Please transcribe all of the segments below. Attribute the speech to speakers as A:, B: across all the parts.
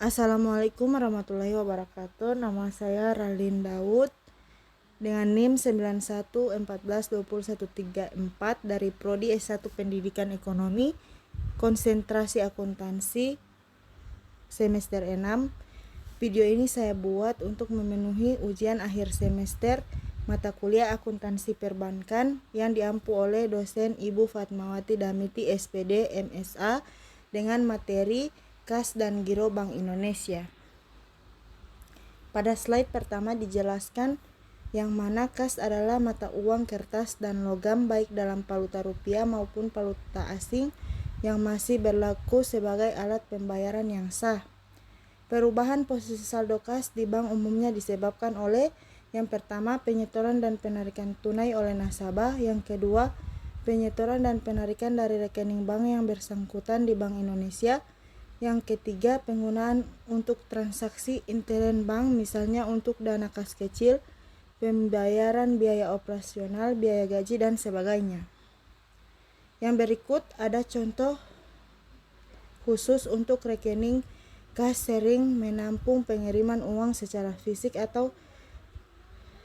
A: Assalamualaikum warahmatullahi wabarakatuh. Nama saya Ralin Daud dengan NIM 91142014 dari Prodi S1 Pendidikan Ekonomi, konsentrasi akuntansi semester 6. Video ini saya buat untuk memenuhi ujian akhir semester mata kuliah akuntansi perbankan yang diampu oleh dosen Ibu Fatmawati Damiti SPD MSA dengan materi Kas dan Giro Bank Indonesia. Pada slide pertama dijelaskan yang mana kas adalah mata uang kertas dan logam baik dalam valuta rupiah maupun valuta asing yang masih berlaku sebagai alat pembayaran yang sah. Perubahan posisi saldo kas di bank umumnya disebabkan oleh yang pertama penyetoran dan penarikan tunai oleh nasabah, yang kedua penyetoran dan penarikan dari rekening bank yang bersangkutan di Bank Indonesia, yang ketiga penggunaan untuk transaksi intern bank misalnya untuk dana kas kecil, pembayaran biaya operasional, biaya gaji dan sebagainya. Yang berikut ada contoh khusus untuk rekening kas sering menampung pengiriman uang secara fisik atau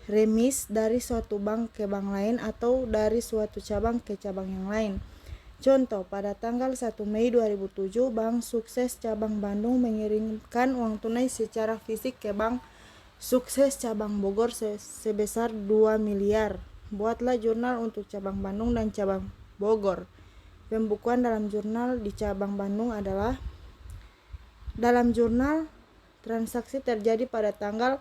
A: remis dari suatu bank ke bank lain atau dari suatu cabang ke cabang yang lain. Contoh, pada tanggal 1 Mei 2007, Bank Sukses Cabang Bandung mengirimkan uang tunai secara fisik ke Bank Sukses Cabang Bogor sebesar 2 miliar. Buatlah jurnal untuk cabang Bandung dan cabang Bogor. Pembukuan dalam jurnal di cabang Bandung adalah dalam jurnal transaksi terjadi pada tanggal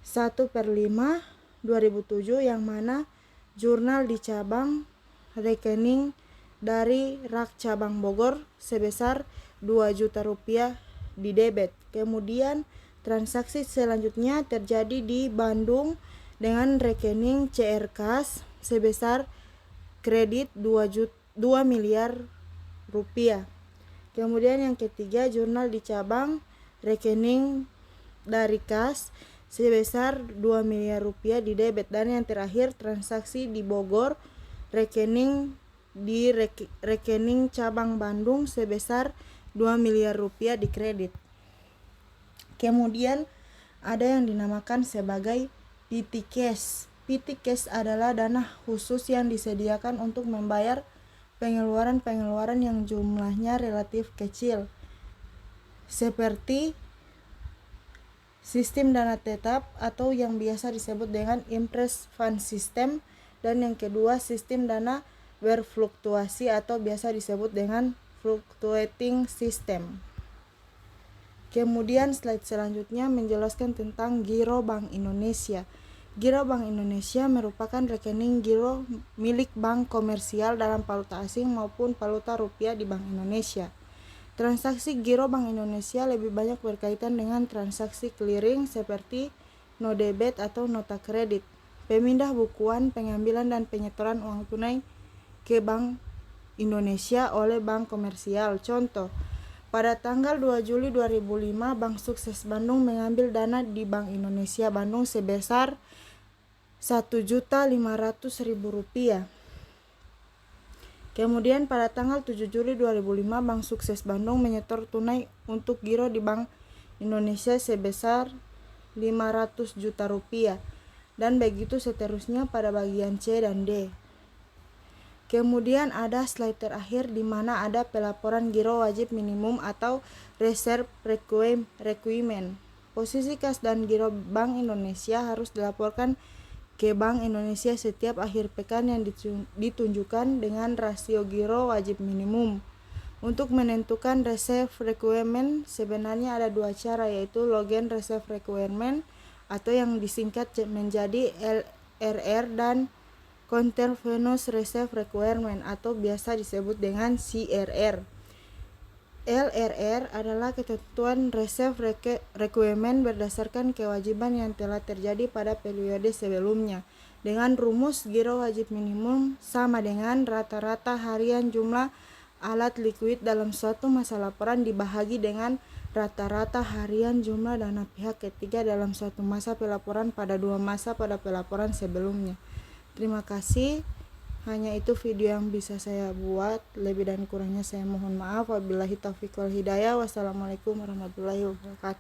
A: 1/5/2007 yang mana jurnal di cabang rekening dari rak cabang Bogor sebesar 2 juta rupiah di debit. Kemudian transaksi selanjutnya terjadi di Bandung dengan rekening CR Kas sebesar kredit 2 miliar rupiah. Kemudian yang ketiga jurnal di cabang rekening dari kas sebesar 2 miliar rupiah di debit, dan yang terakhir transaksi di Bogor rekening di rekening cabang Bandung sebesar 2 miliar rupiah di kredit. Kemudian ada yang dinamakan sebagai PT Cash. PT Cash adalah dana khusus yang disediakan untuk membayar pengeluaran-pengeluaran yang jumlahnya relatif kecil, seperti sistem dana tetap atau yang biasa disebut dengan Impress Fund System, dan yang kedua sistem dana berfluktuasi atau biasa disebut dengan Fluctuating System. Kemudian slide selanjutnya menjelaskan tentang Giro Bank Indonesia. Giro Bank Indonesia merupakan rekening giro milik bank komersial dalam valuta asing maupun valuta rupiah di Bank Indonesia. Transaksi Giro Bank Indonesia lebih banyak berkaitan dengan transaksi clearing seperti no debit atau nota kredit, pemindah bukuan, pengambilan dan penyetoran uang tunai ke Bank Indonesia oleh bank komersial. Contoh, pada tanggal 2 Juli 2005, Bank Sukses Bandung mengambil dana di Bank Indonesia Bandung sebesar Rp1.500.000. Kemudian pada tanggal 7 Juli 2005, Bank Sukses Bandung menyetor tunai untuk giro di Bank Indonesia sebesar Rp500 juta, dan begitu seterusnya pada bagian C dan D. Kemudian ada slide terakhir di mana ada pelaporan giro wajib minimum atau reserve requirement. Posisi kas dan giro Bank Indonesia harus dilaporkan ke Bank Indonesia setiap akhir pekan yang ditunjukkan dengan rasio giro wajib minimum. Untuk menentukan reserve requirement sebenarnya ada dua cara, yaitu Logan Reserve Requirement atau yang disingkat menjadi LRR dan Continuous Reserve Requirement atau biasa disebut dengan CRR. LRR adalah ketentuan reserve requirement berdasarkan kewajiban yang telah terjadi pada periode sebelumnya, dengan rumus giro wajib minimum sama dengan rata-rata harian jumlah alat likuid dalam suatu masa laporan dibahagi dengan rata-rata harian jumlah dana pihak ketiga dalam suatu masa pelaporan pada 2 masa pada pelaporan sebelumnya. Terima kasih. Hanya itu video yang bisa saya buat. Lebih dan kurangnya saya mohon maaf. Wabillahi taufiq wal hidayah. Wassalamualaikum warahmatullahi wabarakatuh.